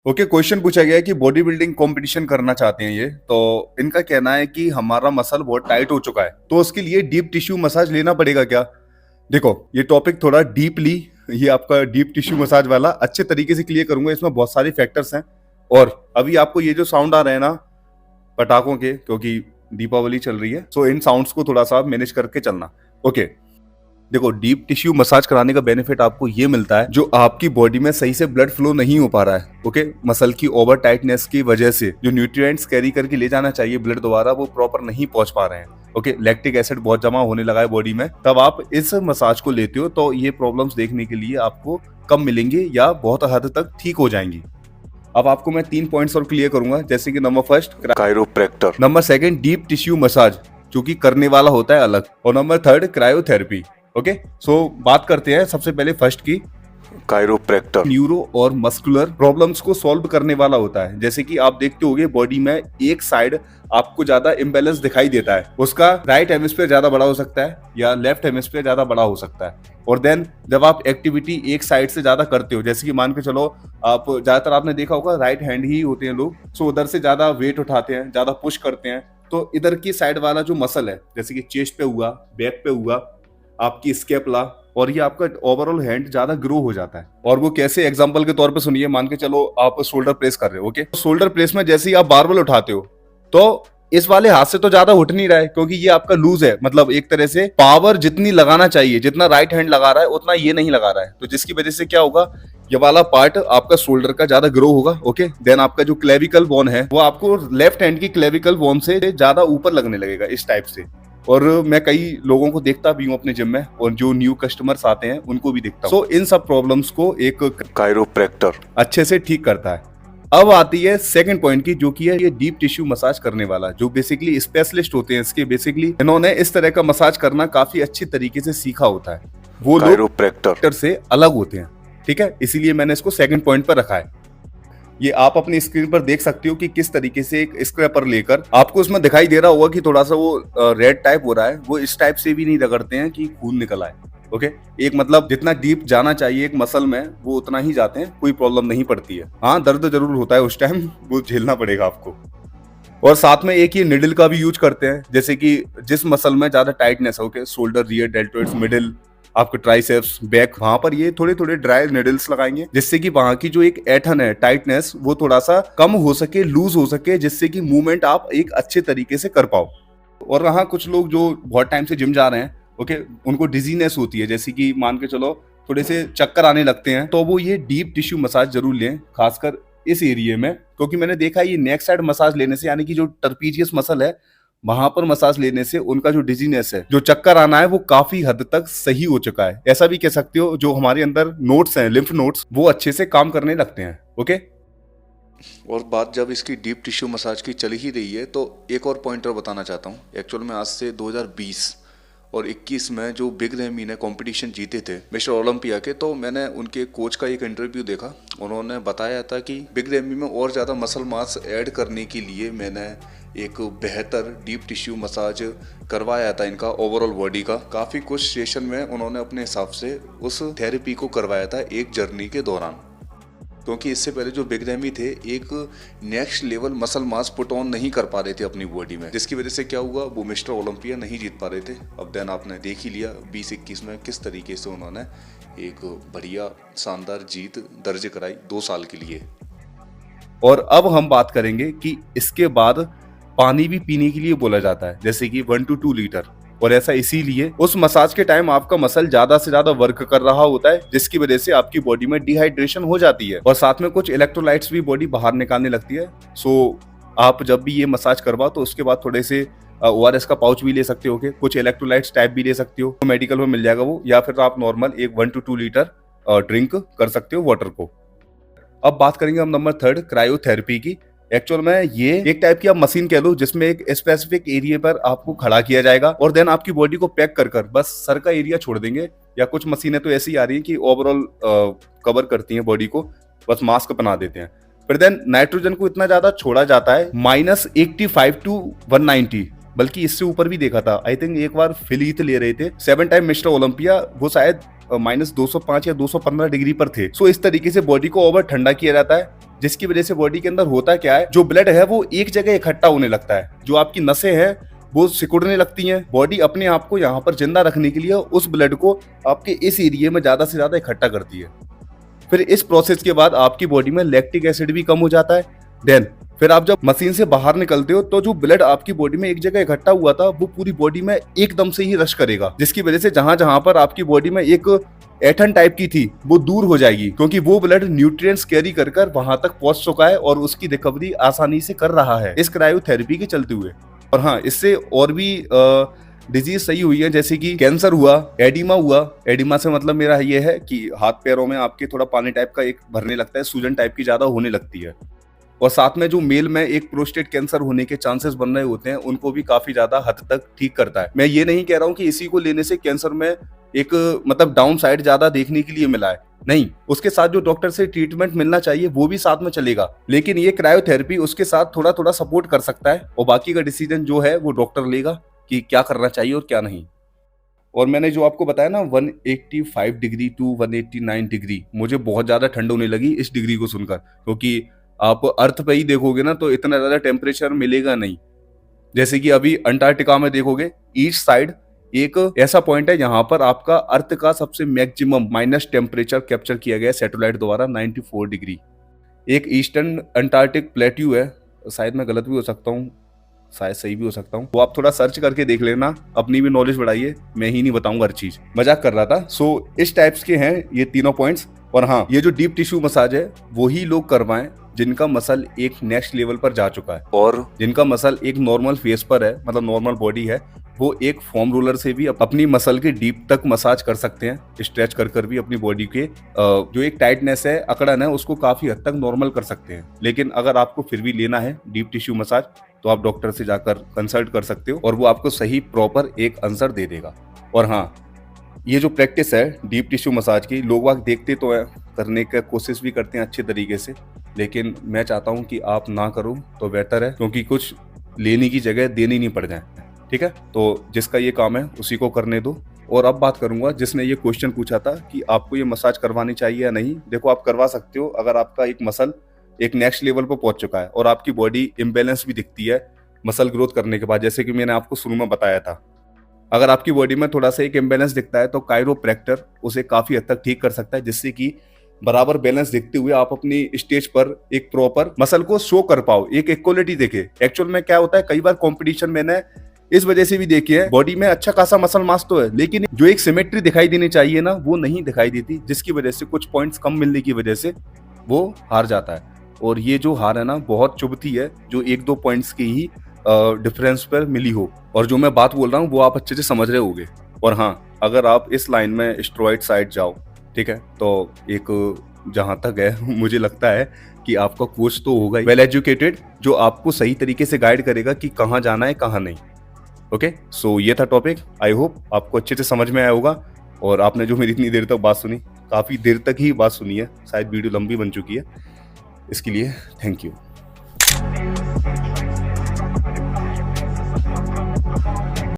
Okay, question पूछा गया है कि बॉडी बिल्डिंग कंपटीशन करना चाहते हैं ये, तो इनका कहना है कि हमारा मसल बहुत टाइट हो चुका है, तो उसके लिए डीप टिश्यू मसाज लेना पड़ेगा क्या। देखो, ये टॉपिक थोड़ा डीपली, ये आपका डीप टिश्यू मसाज वाला अच्छे तरीके से क्लियर करूंगा। इसमें बहुत सारे फैक्टर्स हैं, और अभी आपको ये जो साउंड आ रहे हैं ना पटाखों के, क्योंकि दीपावली चल रही है, सो इन साउंड्स को थोड़ा सा मैनेज करके चलना। ओके, देखो, डीप टिश्यू मसाज कराने का बेनिफिट आपको ये मिलता है, जो आपकी बॉडी में सही से ब्लड फ्लो नहीं हो पा रहा है, ओके, मसल की ओवर टाइटनेस की वजह से जो न्यूट्रिएंट्स कैरी करके ले जाना चाहिए ब्लड द्वारा, वो प्रॉपर नहीं पहुंच पा रहे हैं। ओके, लैक्टिक एसिड बहुत जमा होने लगा है बॉडी में, तब आप इस मसाज को लेते हो तो ये प्रॉब्लम्स देखने के लिए आपको कम मिलेंगे या बहुत हद तक ठीक हो जाएंगी। अब आपको मैं 3 पॉइंट्स और क्लियर करूंगा, जैसे कि number first chiropractor, number second deep tissue massage जो कि करने वाला होता है अलग, और नंबर थर्ड क्रायोथेरेपी। ओके, सो बात करते हैं सबसे पहले फर्स्ट की। कायरोप्रैक्टर न्यूरो और मस्कुलर प्रॉब्लम्स को सॉल्व करने वाला होता है। जैसे कि आप देखते होंगे बॉडी में एक साइड आपको ज्यादा इम्बैलेंस दिखाई देता है, उसका राइट हेमिस्फीयर ज्यादा बड़ा हो सकता है या लेफ्ट हेमिस्फीयर ज्यादा बड़ा हो सकता है। और देन जब आप एक्टिविटी एक साइड से ज्यादा करते हो, जैसे कि मान के चलो आप ज्यादातर आपने देखा होगा राइट हैंड ही होते हैं लोग, सो उधर से ज्यादा वेट उठाते हैं, ज्यादा पुश करते हैं, तो इधर की साइड वाला जो मसल है, जैसे कि चेस्ट पे हुआ, बैक पे हुआ, आपकी स्केपुला, और ये आपका ओवरऑल हैंड ज्यादा ग्रो हो जाता है। और वो कैसे, एग्जांपल के तौर पे सुनिए, मान के चलो आप शोल्डर प्रेस कर रहे हो। ओके, शोल्डर प्रेस में जैसे ही आप बारबल उठाते हो, तो इस वाले हाथ से तो ज्यादा उठ नहीं रहा है, क्योंकि ये आपका लूज है, मतलब एक तरह से पावर जितनी लगाना चाहिए, जितना राइट हैंड लगा रहा है उतना ये नहीं लगा रहा है, तो जिसकी वजह से क्या होगा, ये वाला पार्ट आपका शोल्डर का ज्यादा ग्रो होगा। ओके, देन आपका जो क्लेविकल बोन है वो आपको लेफ्ट हैंड की क्लेविकल बोन से ज्यादा ऊपर लगने लगेगा, इस टाइप से। और मैं कई लोगों को देखता भी हूँ अपने जिम में, और जो न्यू कस्टमर्स आते हैं उनको भी देखता हूँ। सो इन सब प्रॉब्लम्स को एक कायरोप्रैक्टर अच्छे से ठीक करता है। अब आती है सेकंड पॉइंट की, जो कि है ये डीप टिश्यू मसाज करने वाला, जो बेसिकली स्पेशलिस्ट होते हैं इसके। बेसिकली इन्होंने इस तरह का मसाज करना काफी अच्छी तरीके से सीखा होता है, वो लोग कायरोप्रैक्टर से अलग होते हैं। ठीक है, इसीलिए मैंने इसको सेकंड पॉइंट पर रखा है। ये आप अपनी स्क्रीन पर देख सकते हो कि किस तरीके से एक स्क्रैपर लेकर, आपको उसमें दिखाई दे रहा होगा कि थोड़ा सा वो रेड टाइप हो रहा है, वो इस टाइप से भी नहीं रगड़ते हैं कि खून निकल आए। ओके, एक मतलब जितना डीप जाना चाहिए एक मसल में, वो उतना ही जाते हैं, कोई प्रॉब्लम नहीं पड़ती है। हाँ, दर्द जरूर होता है उस टाइम, वो झेलना पड़ेगा आपको। और साथ में एक ये निडल का भी यूज करते हैं, जैसे कि जिस मसल में ज्यादा टाइटनेस है, okay, shoulder, rear deltoids, middle, आपके ट्राइसेप्स, बैक, वहां पर ये थोड़े थोड़े ड्राई निडल्स लगाएंगे, जिससे कि वहां की जो एक ऐठन है, टाइटनेस, वो थोड़ा सा कम हो सके, लूज हो सके, जिससे कि मूवमेंट आप एक अच्छे तरीके से कर पाओ। और वहां कुछ लोग जो बहुत टाइम से जिम जा रहे हैं, ओके, उनको डिजीनेस होती है, जैसे कि मान के चलो थोड़े से चक्कर आने लगते हैं, तो वो ये डीप टिश्यू मसाज जरूर लें, खासकर इस एरिया में। क्योंकि मैंने देखा है ये नेक साइड मसाज लेने से, यानी कि जो ट्रपीजियस मसल है वहां पर मसाज लेने से उनका जो डिजीनेस है, जो चक्कर आना है, वो काफी हद तक सही हो चुका है। ऐसा भी कह सकते हो, जो हमारे अंदर नोट्स हैं, लिम्फ नोट्स, वो अच्छे से काम करने लगते हैं। ओके, और बात जब इसकी डीप टिश्यू मसाज की चल ही रही है, तो एक और पॉइंटर बताना चाहता हूँ। एक्चुअल में आज से 2020 और 21 में जो बिग रैमी ने कंपटीशन जीते थे मिस्टर ओलंपिया के, तो मैंने उनके कोच का एक इंटरव्यू देखा। उन्होंने बताया था कि बिग रैमी में और ज़्यादा मसल मास ऐड करने के लिए मैंने एक बेहतर डीप टिश्यू मसाज करवाया था इनका ओवरऑल बॉडी का। काफ़ी कुछ सेशन में उन्होंने अपने हिसाब से उस थेरेपी को करवाया था एक जर्नी के दौरान, क्योंकि इससे पहले जो बिग रैमी थे एक next level muscle mass put on नहीं कर पा रहे थे अपनी बॉडी में, जिसकी वजह से क्या हुआ, वो मिस्टर ओलंपिया नहीं जीत पा रहे थे। अब देन आपने देख ही लिया 2021 में किस तरीके से उन्होंने एक बढ़िया शानदार जीत दर्ज कराई 2 साल के लिए। और अब हम बात करेंगे कि इसके बाद पानी भी पीने के लिए बोला जाता है, जैसे कि 1 to 2 लीटर। और ऐसा इसीलिए उस मसाज के टाइम आपका मसल ज्यादा से ज्यादा वर्क कर रहा होता है, जिसकी वजह से आपकी बॉडी में डिहाइड्रेशन हो जाती है, और साथ में कुछ इलेक्ट्रोलाइट्स भी बॉडी बाहर निकालने लगती है। सो आप जब भी ये मसाज करवाओ तो उसके बाद थोड़े से ORS का पाउच भी ले सकते हो, कुछ इलेक्ट्रोलाइट्स टाइप भी ले सकते हो, तो मेडिकल में मिल जाएगा वो, या फिर आप नॉर्मल एक 1 to 2 लीटर ड्रिंक कर सकते हो वाटर को। अब बात करेंगे हम नंबर थर्ड, क्रायोथेरेपी की। एक्चुअल में ये एक टाइप की आप मशीन कह लो, जिसमें एक स्पेसिफिक एरिया पर आपको खड़ा किया जाएगा, और देन आपकी बॉडी को पैक कर बस सर का एरिया छोड़ देंगे। या कुछ मशीनें तो ऐसी आ रही हैं कि ओवरऑल कवर करती हैं बॉडी को, बस मास्क बना देते हैं। फिर देन नाइट्रोजन को इतना ज्यादा छोड़ा जाता है, -85 to 190, बल्कि इससे ऊपर भी देखा था। आई थिंक एक बार फिलीथ ले रहे थे 7 टाइम मिस्टर ओलंपिया, वो शायद -205 या 215 डिग्री पर थे। सो इस तरीके से बॉडी को ओवर ठंडा किया जाता है, जिसकी वजह से बॉडी के अंदर होता क्या है, जो ब्लड है वो एक जगह इकट्ठा होने लगता है, जो आपकी नसें हैं वो सिकुड़ने लगती हैं। बॉडी अपने आप को यहाँ पर जिंदा रखने के लिए उस ब्लड को आपके इस एरिया में ज्यादा से ज्यादा इकट्ठा करती है। फिर इस प्रोसेस के बाद आपकी बॉडी में लैक्टिक एसिड भी कम हो जाता है। देन फिर आप जब मशीन से बाहर निकलते हो तो जो ब्लड आपकी बॉडी में एक जगह इकट्ठा हुआ था वो पूरी बॉडी में एकदम से ही रश करेगा, जिसकी वजह से जहां जहां पर आपकी बॉडी में एक ऐठन टाइप की थी वो दूर हो जाएगी, क्योंकि वो ब्लड न्यूट्रिएंट्स कैरी कर कर वहां तक पहुंच चुका है और उसकी रिकवरी आसानी से कर रहा है इस क्रायोथेरेपी के चलते हुए। और हाँ, इससे और भी डिजीज सही हुई है, जैसे कि कैंसर हुआ, एडिमा हुआ। एडिमा से मतलब मेरा ये है कि हाथ पैरों में आपके थोड़ा पानी टाइप का एक भरने लगता है, सूजन टाइप की ज्यादा होने लगती है। और साथ में जो मेल में एक प्रोस्टेट कैंसर होने के चांसेस बन रहे होते हैं उनको भी काफी ज्यादा हद तक ठीक करता है। मैं ये नहीं कह रहा हूँ कि इसी को लेने से कैंसर में एक मतलब डाउन साइड ज्यादा देखने के लिए मिला है, नहीं, उसके साथ जो डॉक्टर से ट्रीटमेंट मिलना चाहिए वो भी साथ में चलेगा, लेकिन ये क्रायोथेरेपी उसके साथ थोड़ा थोड़ा सपोर्ट कर सकता है और बाकी का डिसीजन जो है वो डॉक्टर लेगा कि क्या करना चाहिए और क्या नहीं। और मैंने जो आपको बताया ना 185 डिग्री टू 189 डिग्री, मुझे बहुत ज्यादा ठंड होने लगी इस डिग्री को सुनकर, क्योंकि आप अर्थ पे ही देखोगे ना तो इतना ज्यादा टेम्परेचर मिलेगा नहीं। जैसे कि अभी अंटार्कटिका में देखोगे ईस्ट साइड एक ऐसा पॉइंट है जहां पर आपका अर्थ का सबसे मैक्सिमम माइनस टेम्परेचर कैप्चर किया गया सैटेलाइट द्वारा 94 डिग्री। एक ईस्टर्न अंटार्कटिक प्लेट्यू है, शायद मैं गलत भी हो सकता हूँ, शायद सही भी हो सकता हूँ, वो आप थोड़ा सर्च करके देख लेना, अपनी भी नॉलेज बढ़ाइए, मैं ही नहीं बताऊंगा हर चीज, मजाक कर रहा था। सो इस टाइप्स के हैं ये तीनों पॉइंट्स। और हाँ, ये जो डीप टिश्यू मसाज है वही लोग करवाएं जिनका मसल एक नेक्स्ट लेवल पर जा चुका है, और जिनका मसल एक नॉर्मल फेस पर है, मतलब नॉर्मल बॉडी है, वो एक फोम रोलर से भी अपनी मसल के डीप तक मसाज कर सकते हैं, स्ट्रेच कर कर भी अपनी बॉडी के जो एक टाइटनेस है, अकड़न है, उसको काफी हद तक नॉर्मल कर सकते हैं। लेकिन अगर आपको फिर भी लेना है डीप टिश्यू मसाज तो आप डॉक्टर से जाकर कंसल्ट कर सकते हो और वो आपको सही प्रॉपर एक आंसर दे देगा। और हाँ, ये जो प्रैक्टिस है डीप टिश्यू मसाज की, लोग वाग देखते तो है, करने का कोशिश भी करते हैं अच्छे तरीके से, लेकिन मैं चाहता हूँ कि आप ना करो तो बेहतर है, क्योंकि कुछ लेने की जगह देनी नहीं पड़ जाए। ठीक है, तो जिसका ये काम है उसी को करने दो। और अब बात करूंगा जिसने ये क्वेश्चन पूछा था कि आपको ये मसाज करवानी चाहिए या नहीं। देखो, आप करवा सकते हो अगर आपका एक मसल एक नेक्स्ट लेवल पर पहुंच चुका है और आपकी बॉडी इम्बेलेंस भी दिखती है मसल ग्रोथ करने के बाद, जैसे कि मैंने आपको शुरू में बताया था। अगर आपकी बॉडी में थोड़ा सा एक इम्बेलेंस दिखता है तो कायरोप्रैक्टर उसे काफी हद तक ठीक कर सकता है, जिससे कि बराबर बैलेंस देखते हुए आप अपनी स्टेज पर एक प्रॉपर मसल को शो कर पाओ, एक इक्वलिटी देखे। एक्चुअल में क्या होता है, कई बार कंपटीशन मैंने इस वजह से भी देखी है, बॉडी में अच्छा खासा मसल मास तो है, लेकिन जो एक सिमेट्री दिखाई देनी चाहिए ना वो नहीं दिखाई देती, जिसकी वजह से कुछ पॉइंट्स कम मिलने की वजह से वो हार जाता है। और ये जो हार है ना बहुत चुभती है, जो 1-2 पॉइंट्स की ही डिफरेंस पर मिली हो। और जो मैं बात बोल रहा हूँ वो आप अच्छे से समझ रहे होगे। और हाँ, अगर आप इस लाइन में स्टेरॉइड साइड जाओ, ठीक है, तो एक जहां तक है मुझे लगता है कि आपका कोच तो होगा वेल एजुकेटेड, जो आपको सही तरीके से गाइड करेगा कि कहाँ जाना है कहाँ नहीं। ओके, सो ये था टॉपिक। आई होप आपको अच्छे से समझ में आया होगा। और आपने जो मेरी इतनी देर तक बात सुनी, काफ़ी देर तक ही बात सुनी है, शायद वीडियो लंबी बन चुकी है, इसके लिए थैंक यू।